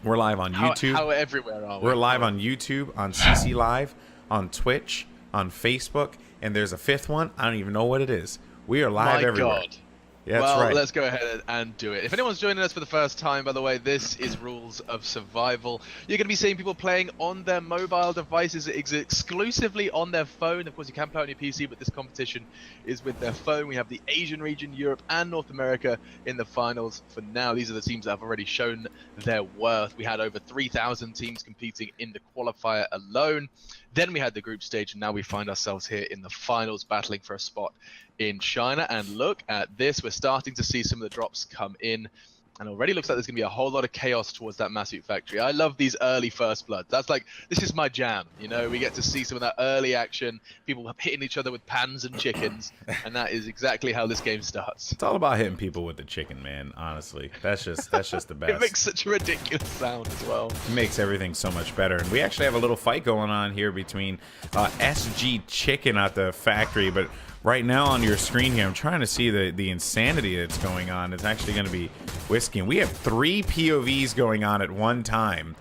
We're live on YouTube. How everywhere are we? We're live on YouTube, on CC Live, on Twitch, on Facebook, and there's a fifth one. I don't even know what it is. We are live everywhere. God. Yeah, that's well, right. let's go ahead and do it. If anyone's joining us for the first time, by the way, this is Rules of Survival. You're going to be seeing people playing on their mobile devices, exclusively on their phone. Of course, you can play on your PC, but this competition is with their phone. We have the Asian region, Europe, and North America in the finals for now. These are the teams that have already shown their worth. We had over 3,000 teams competing in the qualifier alone. Then we had the group stage, and now we find ourselves here in the finals, battling for a spot in China. And look at this, we're starting to see some of the drops come in, and already looks like there's gonna be a whole lot of chaos towards that Massive factory. I love these early first bloods. That's like, this is my jam, you know. We get to see some of that early action, people hitting each other with pans and chickens, and that is exactly how this game starts. It's all about hitting people with the chicken, man. Honestly, that's just the best. It makes such a ridiculous sound as well. It makes everything so much better. And we actually have a little fight going on here between SG Chicken at the factory, but right now on your screen here, I'm trying to see the insanity that's going on. It's actually going to be Whiskey. And we have 3 POVs going on at one time,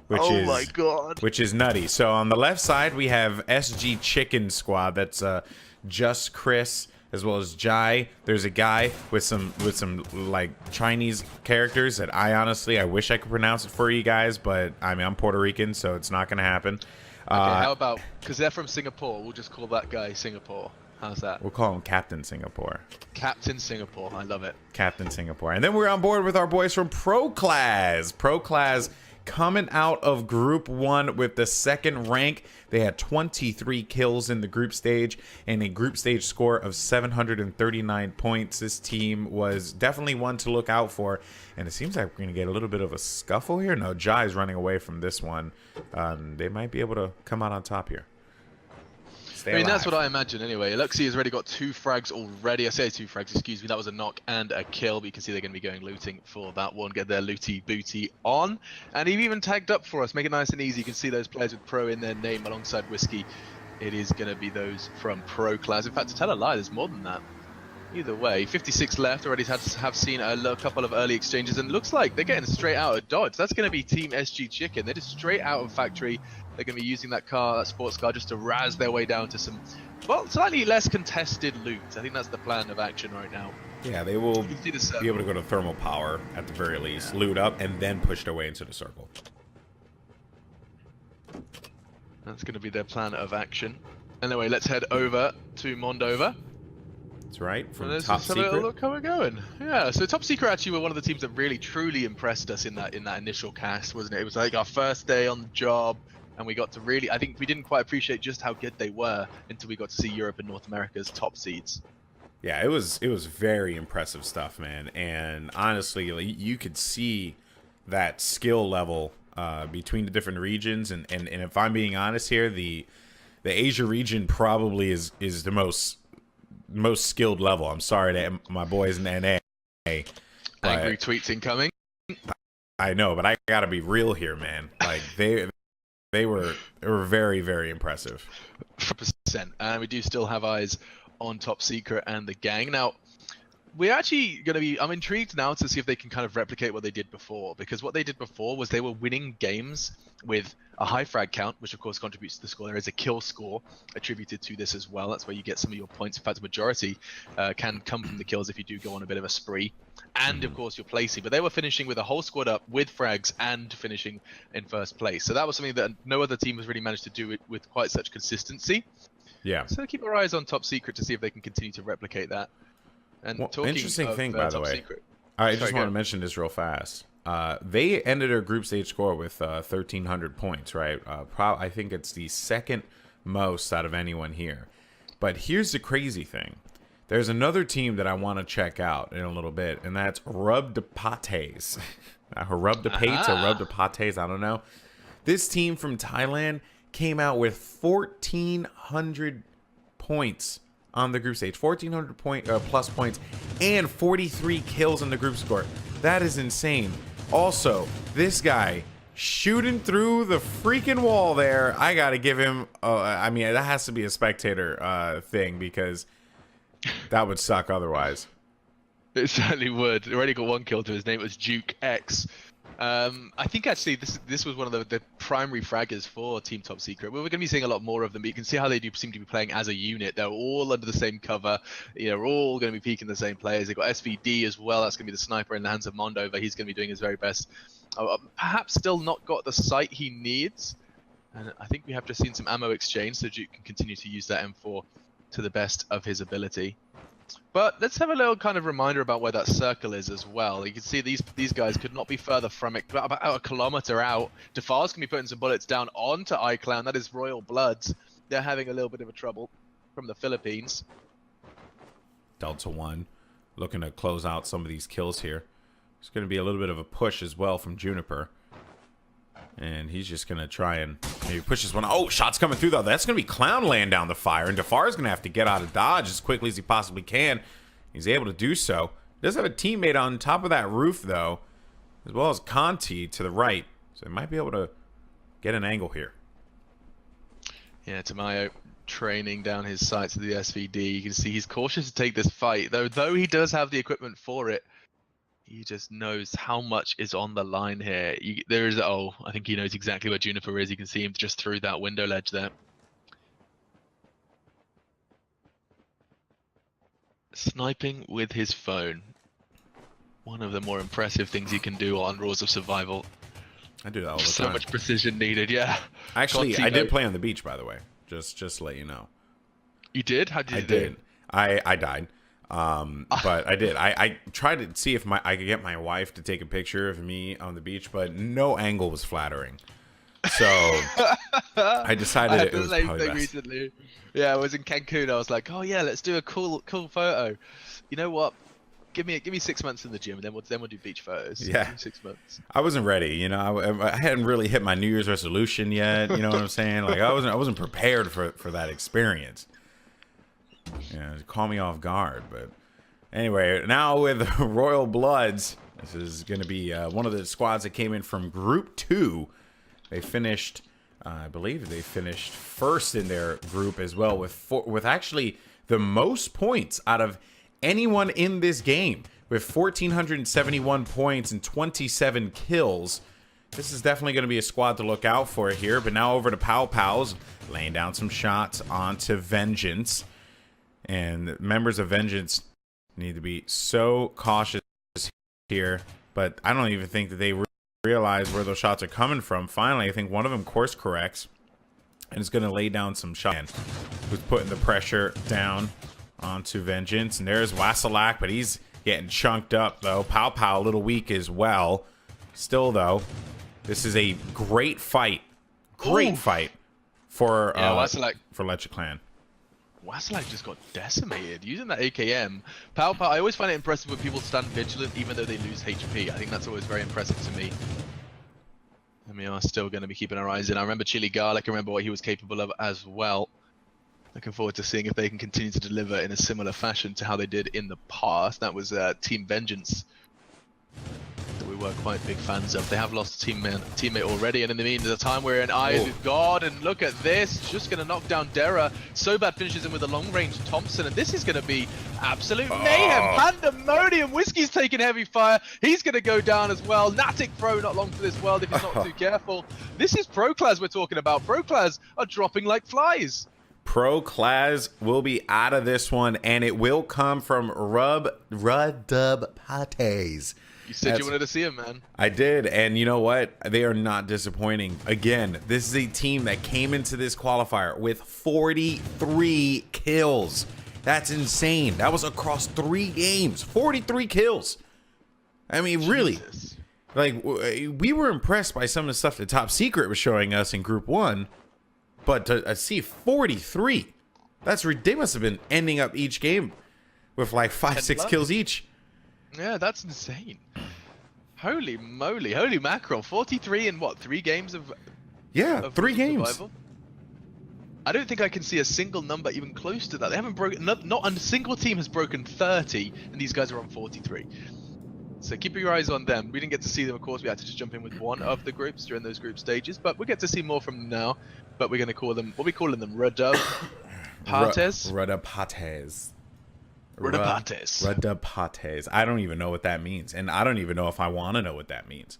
which my God, which is nutty. So on the left side, we have SG Chicken Squad. That's Just Chris as well as Jai. There's a guy with some like Chinese characters that I wish I could pronounce it for you guys, but I mean, I'm Puerto Rican, so it's not going to happen. Okay, how about, because they're from Singapore, we'll just call that guy Singapore. How's that? We'll call him Captain Singapore. Captain Singapore. I love it. Captain Singapore. And then we're on board with our boys from Pro Class. Pro Class coming out of Group 1 with the 2nd rank. They had 23 kills in the group stage and a group stage score of 739 points. This team was definitely one to look out for. And it seems like we're going to get a little bit of a scuffle here. No, Jai's running away from this one. They might be able to come out on top here. I mean, that's what I imagine anyway. Luxie has already got 2 frags already. I say 2 frags, excuse me. That was a knock and a kill, but you can see they're going to be going looting for that one. Get their looty booty on. And he even tagged up for us. Make it nice and easy. You can see those players with Pro in their name alongside Whiskey. It is going to be those from Pro Class. In fact, to tell a lie, there's more than that. Either way, 56 left. Already have seen a couple of early exchanges, and looks like they're getting straight out of Dodge. That's going to be Team SG Chicken. They're just straight out of factory. They're going to be using that sports car, just to razz their way down to some, well, slightly less contested loot. I think that's the plan of action right now. Yeah, they will be able to go to thermal power at the very least, loot up, and then push their way into the circle. That's going to be their plan of action. Anyway, let's head over to Mondover. That's right, from Let's Top just have a Secret. look how we're going. Yeah, so Top Secret actually were one of the teams that really truly impressed us in that initial cast, wasn't it? It was like our first day on the job, and we got to really, I think we didn't quite appreciate just how good they were until we got to see Europe and North America's top seeds. Yeah, it was very impressive stuff, man. And honestly, you could see that skill level between the different regions. And if I'm being honest here, the Asia region probably is the most skilled level. I'm sorry to my boys in NA. Angry tweets incoming. I know, but I gotta be real here, man. Like they were very, very impressive. 100%. And we do still have eyes on Top Secret and the gang. Now, we're actually going to be, I'm intrigued now to see if they can kind of replicate what they did before, because what they did before was they were winning games with a high frag count, which of course contributes to the score. There is a kill score attributed to this as well. That's where you get some of your points. In fact, the majority can come from the kills if you do go on a bit of a spree. And of course, your placing. But they were finishing with a whole squad up with frags and finishing in first place. So that was something that no other team has really managed to do it with quite such consistency. Yeah. So keep our eyes on Top Secret to see if they can continue to replicate that. And well, talking interesting of, thing, by the way. Secret, I just want to mention this real fast. They ended their group stage score with 1,300 points, right? I think it's the 2nd most out of anyone here. But here's the crazy thing. There's another team that I want to check out in a little bit, and that's Rub de Pates. Rub de Pates or Rub de Pates, I don't know. This team from Thailand came out with 1,400 points on the group stage, 1,400 plus points, and 43 kills in the group score. That is insane. Also, this guy shooting through the freaking wall there. I gotta give him. I mean, that has to be a spectator thing, because that would suck otherwise. It certainly would. Already got 1 kill to his name. It was Duke X. I think actually this was one of the primary fraggers for Team Top Secret. We're going to be seeing a lot more of them. But you can see how they do seem to be playing as a unit. They're all under the same cover. You know, we're all going to be peeking the same players. They've got SVD as well. That's going to be the sniper in the hands of Mondover. He's going to be doing his very best. Perhaps still not got the sight he needs. And I think we have just seen some ammo exchange, so Duke can continue to use that M4 to the best of his ability. But let's have a little kind of reminder about where that circle is as well. You can see these guys could not be further from it, about a kilometer out. Defar's can be putting some bullets down onto iClown. That is Royal Bloods. They're having a little bit of a trouble from the Philippines. Delta 1 looking to close out some of these kills here. It's going to be a little bit of a push as well from Juniper. And he's just going to try and maybe push this one. Oh, shots coming through, though. That's going to be Clown laying down the fire. And Defar's going to have to get out of dodge as quickly as he possibly can. He's able to do so. Does have a teammate on top of that roof, though, as well as Conti to the right. So he might be able to get an angle here. Yeah, Tamayo training down his sights to the SVD. You can see he's cautious to take this fight, though he does have the equipment for it. He just knows how much is on the line here. I think he knows exactly where Juniper is. You can see him just through that window ledge there. Sniping with his phone. One of the more impressive things you can do on Rules of Survival. I do that all the time. So much precision needed, yeah. Actually, I did play on the beach, by the way. Just to let you know. You did? How did you do? I died. But I did. I tried to see if I could get my wife to take a picture of me on the beach, but no angle was flattering. So I decided it was probably best. Recently. Yeah, I was in Cancun. I was like, oh yeah, let's do a cool photo. You know what? Give me 6 months in the gym, and then we'll do beach photos. Yeah, 6 months. I wasn't ready. You know, I hadn't really hit my New Year's resolution yet. You know what I'm saying? Like I wasn't prepared for that experience. Yeah, it caught me off guard. But anyway, now with Royal Bloods, this is going to be one of the squads that came in from Group 2. They finished, I believe they finished first in their group as well with actually the most points out of anyone in this game with 1,471 points and 27 kills. This is definitely going to be a squad to look out for here. But now over to Pow Pals, laying down some shots onto Vengeance. And members of Vengeance need to be so cautious here. But I don't even think that they realize where those shots are coming from. Finally, I think one of them course corrects and is going to lay down some shots. Who's putting the pressure down onto Vengeance. And there's Wasilak, but he's getting chunked up, though. Pow Pow a little weak as well. Still, though, this is a great fight. Great fight for Leche Clan. Wasilak just got decimated using that AKM. Pow Pow, I always find it impressive when people stand vigilant even though they lose HP. I think that's always very impressive to me. And we are still going to be keeping our eyes in. I remember Chili Garlic, I remember what he was capable of as well. Looking forward to seeing if they can continue to deliver in a similar fashion to how they did in the past. That was Team Vengeance that we were quite big fans of. They have lost a teammate already, and in the meantime we're in Eyes of God, and look at this, just going to knock down Dera. So bad finishes him with a long-range Thompson, and this is going to be absolute mayhem. Pandemonium. Whiskey's taking heavy fire. He's going to go down as well. Natic throw not long for this world if he's not too careful. This is Proclaz we're talking about. Proclaz are dropping like flies. Proclaz will be out of this one, and it will come from Rudub Pates. You said you wanted to see him, man. I did, and you know what? They are not disappointing. Again, this is a team that came into this qualifier with 43 kills. That's insane. That was across 3 games. 43 kills. I mean, really. Like, we were impressed by some of the stuff that Top Secret was showing us in Group 1. But to see 43, they must have been ending up each game with like 5-6 kills each. Yeah, that's insane. Holy moly, holy mackerel. 43 in what, 3 games of... Yeah, of 3 games. Survival? I don't think I can see a single number even close to that. They haven't broken... Not a single team has broken 30, and these guys are on 43. So keep your eyes on them. We didn't get to see them, of course. We had to just jump in with one of the groups during those group stages, but we'll get to see more from them now. But we're going to call them... What are we calling them? Rudub Pates? Rudub Pates. Rudub Pates. Rudub Pates. I don't even know what that means, and I don't even know if I want to know what that means.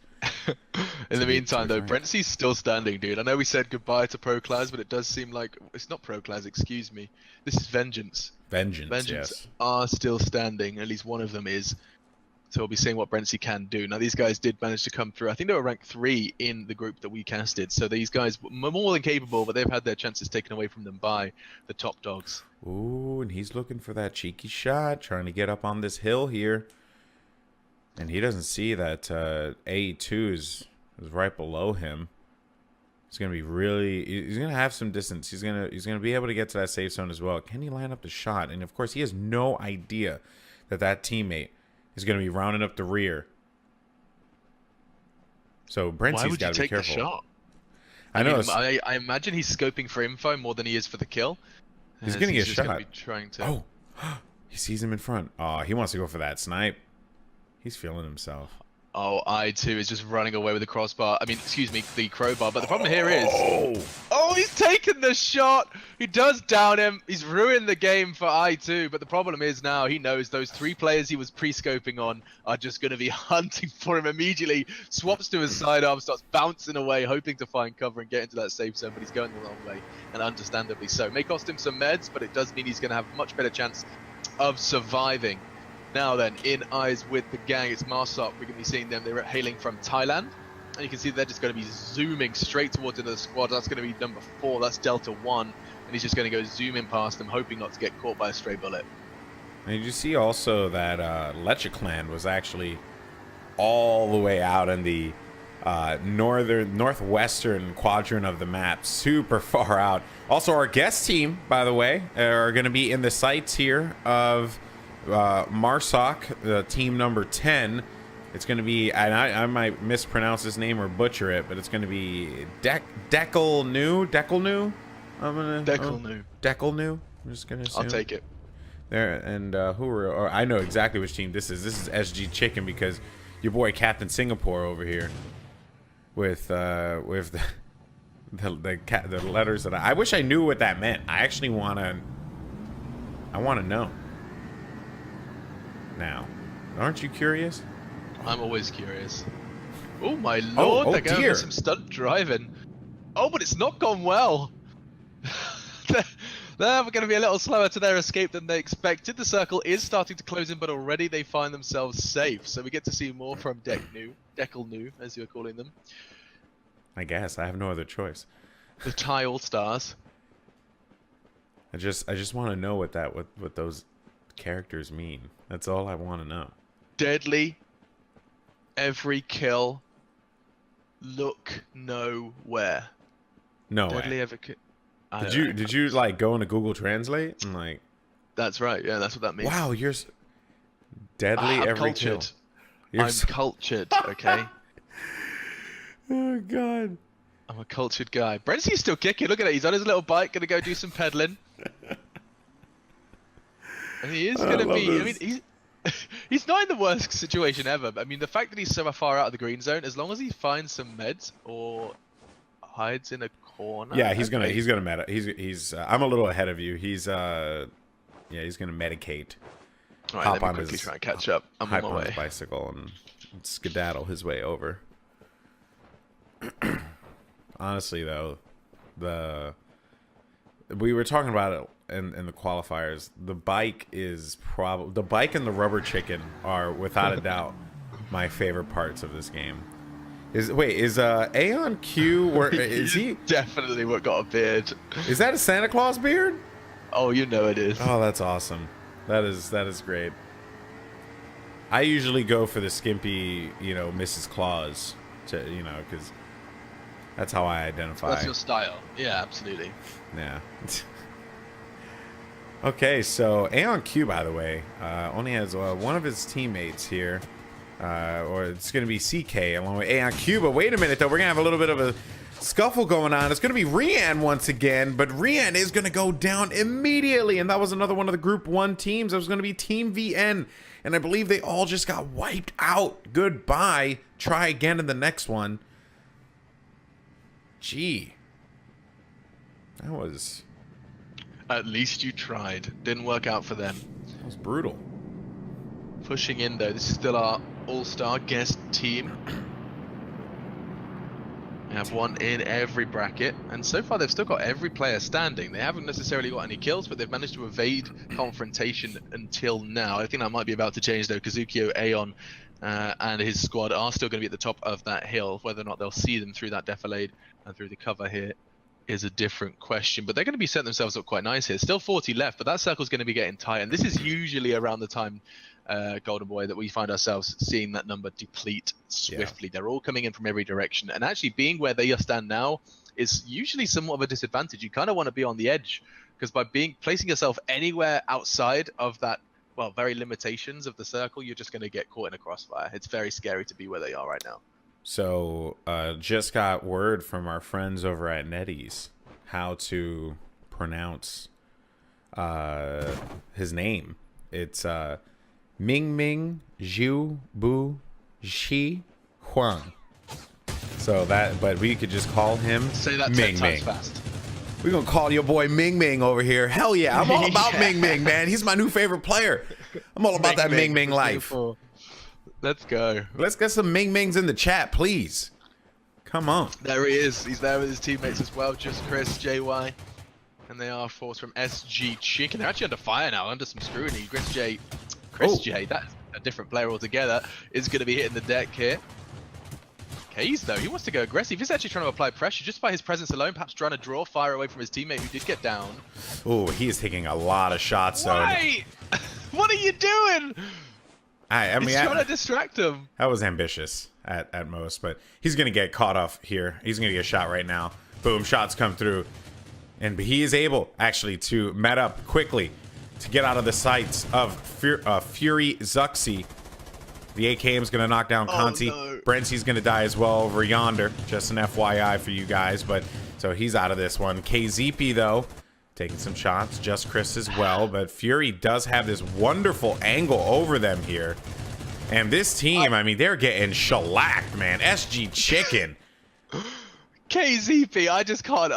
In the meantime, though, frank. Brentsy's still standing, dude. I know we said goodbye to Proclaz, but it does seem like it's not Proclaz. Excuse me. This is Vengeance. Vengeance, Vengeance yes. are still standing. At least one of them is. So we'll be seeing what Brentsy can do. Now, these guys did manage to come through. I think they were ranked 3 in the group that we casted. So these guys were more than capable, but they've had their chances taken away from them by the top dogs. Ooh, and he's looking for that cheeky shot, trying to get up on this hill here. And he doesn't see that A2 is right below him. He's gonna be he's gonna have some distance. He's gonna be able to get to that safe zone as well. Can he line up the shot? And of course, he has no idea that teammate is gonna be rounding up the rear. So Brentsy's got to be careful. The shot? I know. I imagine he's scoping for info more than he is for the kill. He's gonna get shot. Gonna be trying to... Oh, he sees him in front. Oh, he wants to go for that snipe. He's feeling himself. Oh, I2 is just running away with the crossbar. I mean, excuse me, the crowbar. But the problem here is... Oh, he's taken the shot! He does down him. He's ruined the game for I2. But the problem is now he knows those 3 players he was pre-scoping on are just going to be hunting for him immediately. Swaps to his sidearm, starts bouncing away, hoping to find cover and get into that safe zone. But he's going the wrong way, and understandably so. May cost him some meds, but it does mean he's going to have a much better chance of surviving. Now then, in eyes with the gang, it's Marsok. We're going to be seeing them. They're hailing from Thailand. And you can see they're just going to be zooming straight towards another squad. That's going to be number 4. That's Delta 1. And he's just going to go zooming past them, hoping not to get caught by a stray bullet. And you see also that Leche Clan was actually all the way out in the northwestern quadrant of the map. Super far out. Also, our guest team, by the way, are going to be in the sights here of... Marsok, team number 10. It's going to be, and I might mispronounce his name or butcher it, but it's going to be Dekel New. I'm just going to assume. I'll take it. There, and I know exactly which team this is. This is SG Chicken, because your boy Captain Singapore over here with the letters that I wish I knew what that meant. I actually want to know. Now, aren't you curious? I'm always curious. Oh my lord, they're going for some stunt driving. Oh, but it's not gone well. They're going to be a little slower to their escape than they expected. The circle is starting to close in, but already they find themselves safe. So we get to see more from Dekel New, as you're calling them. I guess I have no other choice. The Thai All-Stars. I just want to know what those characters mean. That's all I want to know. Deadly. Every kill. Look nowhere. No Deadly way. every kill. Did you like go into Google Translate and like? That's right. Yeah, that's what that means. Wow, you're deadly I'm every cultured. kill. I'm cultured. Okay. Oh god. I'm a cultured guy. Brentsy's still kicking. Look at it. He's on his little bike, gonna go do some pedaling. And he is going to be... This. I mean, he's not in the worst situation ever. But I mean, the fact that he's so far out of the green zone, as long as he finds some meds or hides in a corner... Yeah, he's gonna med... He's I'm a little ahead of you. He's gonna medicate. All right, let me quickly try and catch up. I'm on my way. His bicycle and skedaddle his way over. Honestly, though, we were talking about it in the qualifiers. The bike and the rubber chicken are without a doubt my favorite parts of this game. Is Aeon Q where is he? Definitely got a beard. Is that a Santa Claus beard? Oh, you know it is. Oh, that's awesome. That is great. I usually go for the skimpy, Mrs. Claus, because that's how I identify. That's your style. Yeah, absolutely. Yeah. Okay, so Aeon Q, by the way, only has one of his teammates here, or it's going to be CK along with Aeon Q. But wait a minute, though, we're going to have a little bit of a scuffle going on. It's going to be Rian once again, but Rian is going to go down immediately, and that was another one of the Group 1 teams. It was going to be Team VN, and I believe they all just got wiped out. Goodbye. Try again in the next one. Gee. That was... At least you tried. Didn't work out for them. That was brutal. Pushing in, though. This is still our all-star guest team. Have one in every bracket, and so far they've still got every player standing. They haven't necessarily got any kills, but they've managed to evade confrontation until now. I think that might be about to change though. Kazukio, Aeon, and his squad are still going to be at the top of that hill. Whether or not they'll see them through that defilade and through the cover here is a different question. But they're going to be setting themselves up quite nice here. Still 40 left, but that circle's going to be getting tight, and this is usually around the time, Golden Boy, that we find ourselves seeing that number deplete swiftly. They're all coming in from every direction, and actually being where they stand now is usually somewhat of a disadvantage. You kind of want to be on the edge, because by placing yourself anywhere outside of that, well, very limitations of the circle, you're just going to get caught in a crossfire. It's very scary to be where they are right now. So just got word from our friends over at NetEase how to pronounce his name. It's Ming Ming Zhu Bu Shi Huang. So that, but we could just call him Say that Ming 10 Ming. times fast. We're gonna call your boy Ming Ming over here. Hell yeah, I'm all about Ming Ming, man. He's my new favorite player. I'm all about that Ming Ming life. Let's go. Let's get some Ming Mings in the chat, please. Come on. There he is. He's there with his teammates as well. Just Chris, JY. And they are forced from SG Chicken. They're actually under fire now, under some scrutiny. Chris J, that's a different player altogether, is going to be hitting the deck here. Hayes, though, he wants to go aggressive. He's actually trying to apply pressure just by his presence alone, perhaps trying to draw fire away from his teammate who did get down. Oh, he is taking a lot of shots, though. Why? What are you doing? I mean, he's trying to distract him. That was ambitious at most, but he's going to get caught off here. He's going to get shot right now. Boom, shots come through. And he is able, actually, to met up quickly to get out of the sights of Fury Zuxi. The AKM is going to knock down Conti. No. Brentsy's going to die as well over yonder. Just an FYI for you guys. But so he's out of this one. KZP, though, taking some shots. Just Chris as well. But Fury does have this wonderful angle over them here. And this team, I mean, they're getting shellacked, man. SG Chicken. KZP, I just can't.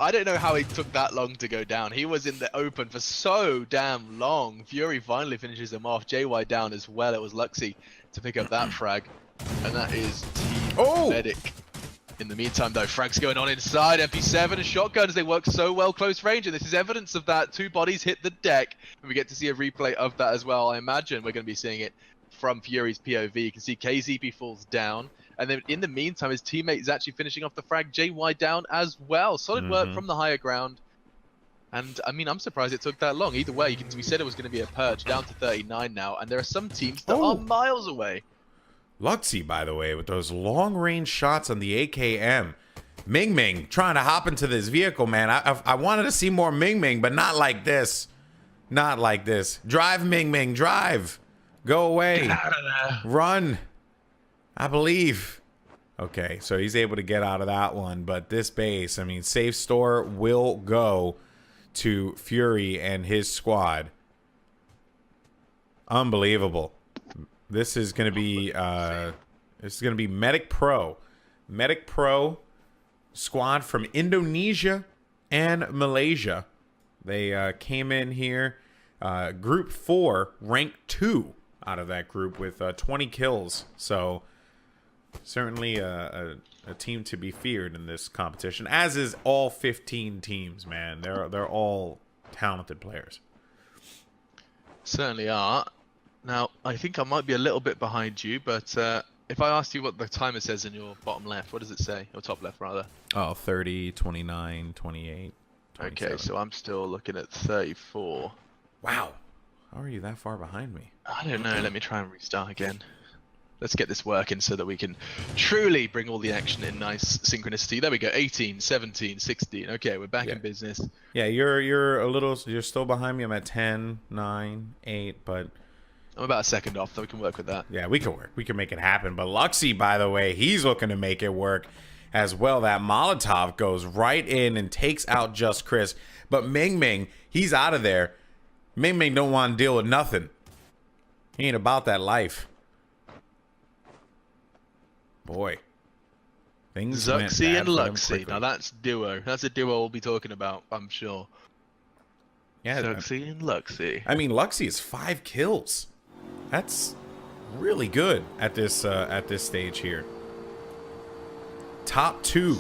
I don't know how he took that long to go down. He was in the open for so damn long. Fury finally finishes him off. JY down as well. It was Luxy to pick up that frag. And that is Team Medic. In the meantime, though, frags going on inside. MP7 and shotguns, they work so well close range. And this is evidence of that. 2 bodies hit the deck. And we get to see a replay of that as well. I imagine we're going to be seeing it from Fury's POV. You can see KZP falls down. And then in the meantime, his teammate is actually finishing off the frag. JY down as well. Solid work from the higher ground. And I mean, I'm surprised it took that long. Either way, we said it was going to be a purge, down to 39 now. And there are some teams that are miles away. Luxy, by the way, with those long-range shots on the AKM. Ming Ming trying to hop into this vehicle, man. I wanted to see more Ming Ming, but not like this. Not like this. Drive, Ming Ming, drive. Go away. Get out of there. Run. I believe. Okay, so he's able to get out of that one. But this base, I mean, Safe Store will go to Fury and his squad. Unbelievable. This is going to be Medic Pro. Medic Pro squad from Indonesia and Malaysia. They came in here. Group 4, rank 2 out of that group with 20 kills. So certainly a team to be feared in this competition, as is all 15 teams, man. They're all talented players. Certainly are. Now, I think I might be a little bit behind you, but if I asked you what the timer says in your bottom left, what does it say? Or top left, rather? Oh, 30, 29, 28, 27. Okay, so I'm still looking at 34. Wow. How are you that far behind me? I don't know. Let me try and restart again. Let's get this working so that we can truly bring all the action in nice synchronicity. There we go. 18, 17, 16. Okay, we're back in business. Yeah, you're still behind me. I'm at 10, 9, 8, but I'm about a second off, so we can work with that. Yeah, we can work. We can make it happen. But Luxy, by the way, he's looking to make it work as well. That Molotov goes right in and takes out Just Chris. But Ming Ming, he's out of there. Ming Ming don't want to deal with nothing. He ain't about that life. Boy. Things Zuxi and Luxy. Now that's duo. That's a duo we'll be talking about, I'm sure. Yeah, Zuxi and Luxy. I mean, Luxy is 5 kills. That's really good at this stage here. Top 2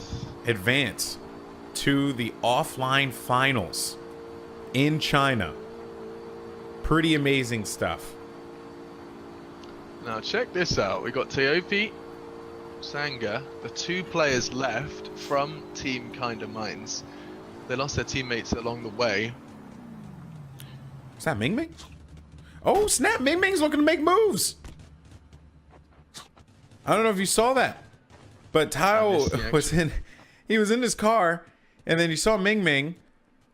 advance to the offline finals in China. Pretty amazing stuff. Now check this out. We got Teopi, Sanga, the 2 players left from Team Kinda Minds. They lost their teammates along the way. Is that Ming Ming? Oh, snap. Ming Ming's looking to make moves. I don't know if you saw that, but Tao was in his car, and then you saw Ming Ming,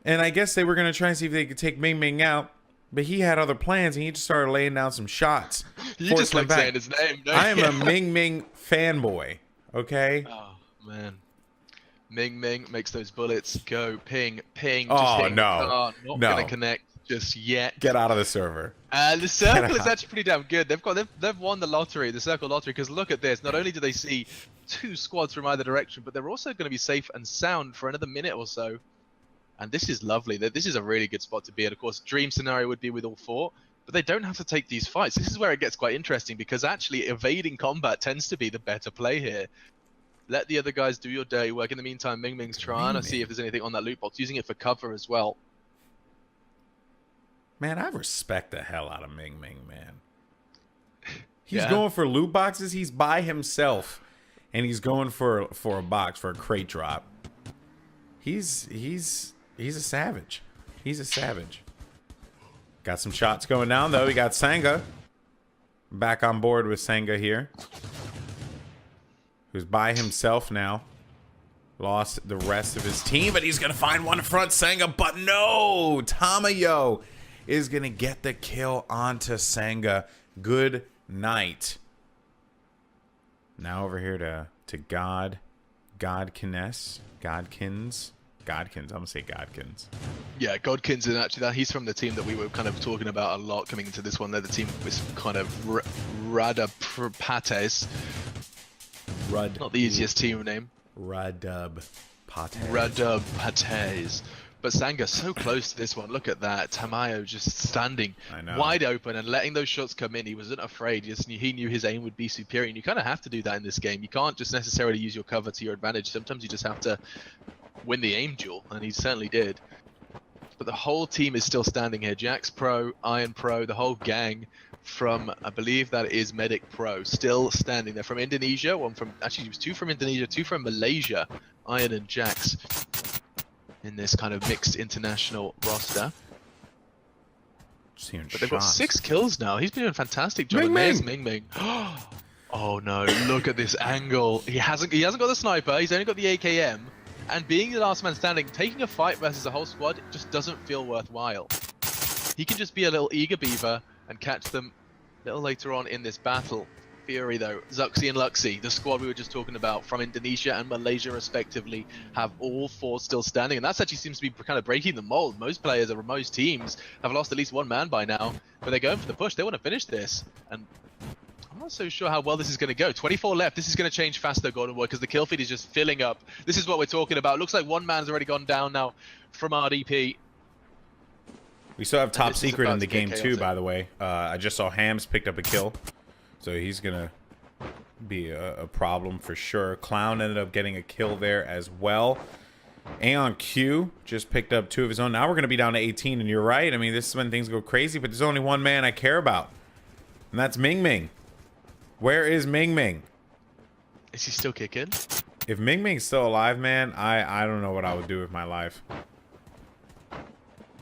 and I guess they were going to try and see if they could take Ming Ming out, but he had other plans, and he just started laying down some shots. You just like saying his name, don't I am you? a Ming Ming fanboy, okay? Oh, man. Ming Ming makes those bullets go ping, ping. Oh, just no. Not going to connect just yet. Get out of the server. The circle is actually pretty damn good. They've won the lottery, the circle lottery, because look at this. Not only do they see 2 squads from either direction, but they're also going to be safe and sound for another minute or so. And this is lovely. This is a really good spot to be at. Of course, dream scenario would be with all 4, but they don't have to take these fights. This is where it gets quite interesting, because actually evading combat tends to be the better play here. Let the other guys do your dirty work. In the meantime, Ming Ming's trying to see if there's anything on that loot box, using it for cover as well. Man, I respect the hell out of Ming Ming, man. He's going for loot boxes. He's by himself, and he's going for a box, for a crate drop. He's a savage. He's a savage. Got some shots going down, though. We got Sanga back on board with Sanga here, who's by himself now. Lost the rest of his team, but he's going to find one in front, Sanga, but no! Tamayo is going to get the kill onto Sanga. Good night. Now over here to Godkins. I'm going to say Godkins. Yeah, Godkins is actually he's from the team that we were kind of talking about a lot coming into this one. They're the team with kind of Radapates. Not the easiest team name. Radapates. But Sanga so close to this one. Look at that. Tamayo just standing wide open and letting those shots come in. He wasn't afraid. He knew his aim would be superior. And you kind of have to do that in this game. You can't just necessarily use your cover to your advantage. Sometimes you just have to win the aim duel. And he certainly did. But the whole team is still standing here. Jax Pro, Iron Pro, the whole gang from, I believe that is Medic Pro, still standing there. From Indonesia, actually it was 2 from Indonesia, 2 from Malaysia, Iron and Jax, in this kind of mixed international roster. But they've got 6 kills now. He's been doing a fantastic job. There's Ming Ming. Oh no, look at this angle. He hasn't got the sniper, he's only got the AKM. And being the last man standing, taking a fight versus a whole squad just doesn't feel worthwhile. He can just be a little eager beaver and catch them a little later on in this battle. Fury though, Zuxi and Luxi, the squad we were just talking about from Indonesia and Malaysia respectively, have all 4 still standing, and that actually seems to be kind of breaking the mold. Most players or most teams have lost at least 1 man by now, but they're going for the push. They want to finish this, and I'm not so sure how well this is going to go. 24 left. This is going to change fast though, Golden Boy, because the kill feed is just filling up. This is what we're talking about. Looks like 1 man's already gone down now from RDP. We still have top secret in the game too, by the way. I just saw Hams picked up a kill, so he's gonna be a problem for sure. Clown ended up getting a kill there as well. Aeon Q just picked up 2 of his own. Now we're gonna be down to 18, and you're right. I mean, this is when things go crazy, but there's only 1 man I care about, and that's Ming Ming. Where is Ming Ming? Is he still kicking? If Ming Ming's still alive, man, I don't know what I would do with my life.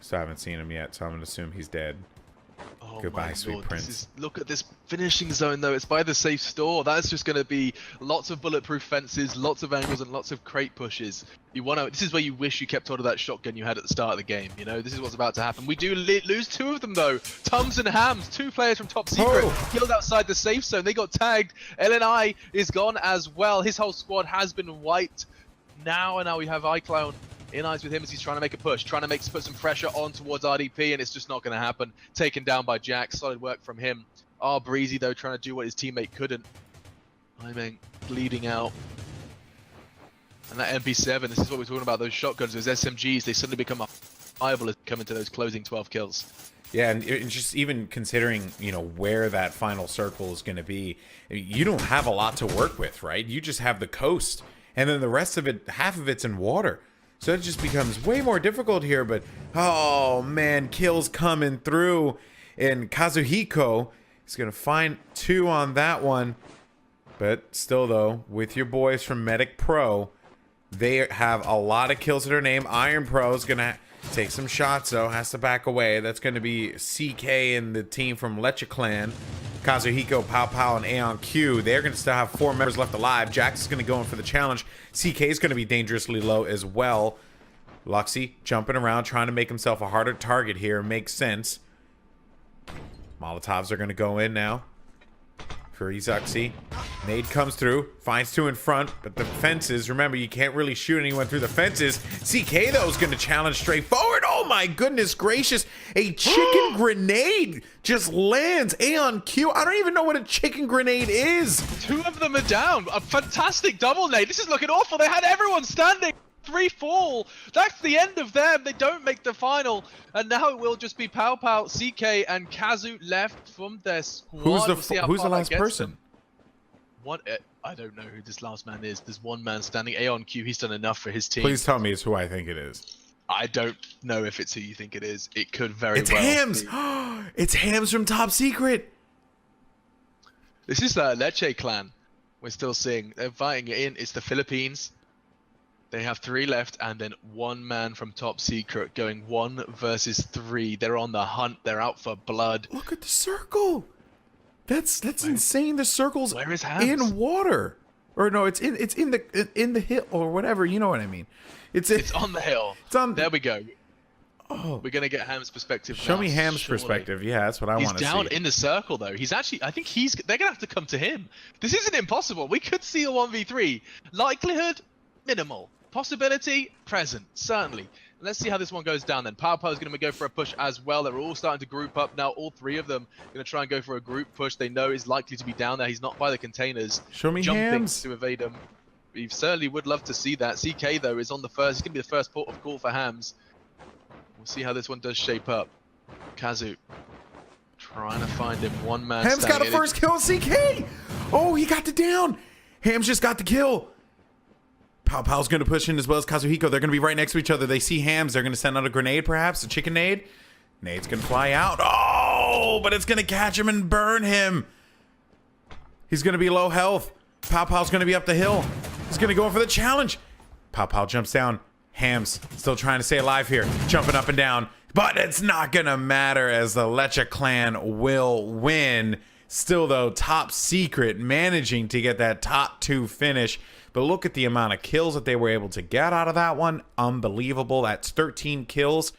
Still haven't seen him yet, so I'm gonna assume he's dead. Oh Goodbye, my sweet Lord, prince. Look at this finishing zone, though. It's by the safe store. That's just going to be lots of bulletproof fences, lots of angles, and lots of crate pushes. This is where you wish you kept hold of that shotgun you had at the start of the game. You know, this is what's about to happen. We do lose 2 of them, though. Tums and Hams, 2 players from Top Secret, killed outside the safe zone. They got tagged. LNI is gone as well. His whole squad has been wiped. Now we have iClown in eyes with him as he's trying to make a push, trying to put some pressure on towards RDP, and it's just not going to happen. Taken down by Jax. Solid work from him. Breezy, though, trying to do what his teammate couldn't. I mean, bleeding out. And that MP7, this is what we're talking about, those shotguns, those SMGs, they suddenly become viable as they come into those closing 12 kills. Yeah, and just even considering, you know, where that final circle is going to be, you don't have a lot to work with, right? You just have the coast. and then the rest of it, half of it's in water. So it just becomes way more difficult here. But oh man, kills coming through, and Kazuhiko is gonna find 2 on that one. But still though, with your boys from Medic Pro, they have a lot of kills to their name. Iron Pro is gonna take some shots though, has to back away. That's gonna be CK and the team from Leche Clan. Kazuhiko, Pow Pow, and Aeon Q. They're going to still have 4 members left alive. Jax is going to go in for the challenge. CK is going to be dangerously low as well. Luxy jumping around, trying to make himself a harder target here. Makes sense. Molotovs are going to go in now for Izuxi. Nade comes through, finds 2 in front, but the fences, remember, you can't really shoot anyone through the fences. CK, though, is going to challenge straight forward. Oh, my goodness gracious. A chicken grenade just lands. Aeon Q, I don't even know what a chicken grenade is. 2 of them are down. A fantastic double nade. This is looking awful. They had everyone standing. 3 fall. That's the end of them. They don't make the final. And now it will just be Pow Pow, CK, and Kazu left from their squad. Who's the last person? I don't know who this last man is. There's 1 man standing. Aeon Q, he's done enough for his team. Please tell me it's who I think it is. I don't know if it's who you think it is. It could very it's well Hams. be. It's Hams from Top Secret. This is the Leche Clan. We're still seeing. They're fighting it in. It's the Philippines. They have 3 left, and then 1 man from Top Secret going 1 versus 3. They're on the hunt. They're out for blood. Look at the circle. That's insane. The circle's where is Hams? In water, or no? It's in the hill or whatever. You know what I mean? It's on the hill. It's on. There we go. Oh, we're gonna get Ham's perspective. Show now, me Ham's surely. perspective. Yeah, that's what I want to see. He's down in the circle though. He's actually. I think they're gonna have to come to him. This isn't impossible. We could see a 1v3. Likelihood minimal. Possibility present. Certainly. Let's see how this one goes down then. Pow Pow is going to go for a push as well. They're all starting to group up now. All 3 of them going to try and go for a group push. They know is likely to be down there. He's not by the containers. Show me jumping Hams to evade him. We certainly would love to see that. CK though is on the first. He's going to be the first port of call for Hams. We'll see how this one does shape up. Kazu trying to find him. 1 man. Hams got a first kill on CK. Oh, he got the down. Hams just got the kill. Pow Pow's going to push in as well as Kazuhiko. They're going to be right next to each other. They see Hams. They're going to send out a grenade, perhaps. A chicken nade. Nade's going to fly out. Oh, but it's going to catch him and burn him. He's going to be low health. Pow Pow's going to be up the hill. He's going to go in for the challenge. Pow Pow jumps down. Hams still trying to stay alive here. Jumping up and down. But it's not going to matter as the Leche Clan will win. Still, though, Top Secret managing to get that top 2 finish. But look at the amount of kills that they were able to get out of that one. Unbelievable. That's 13 kills.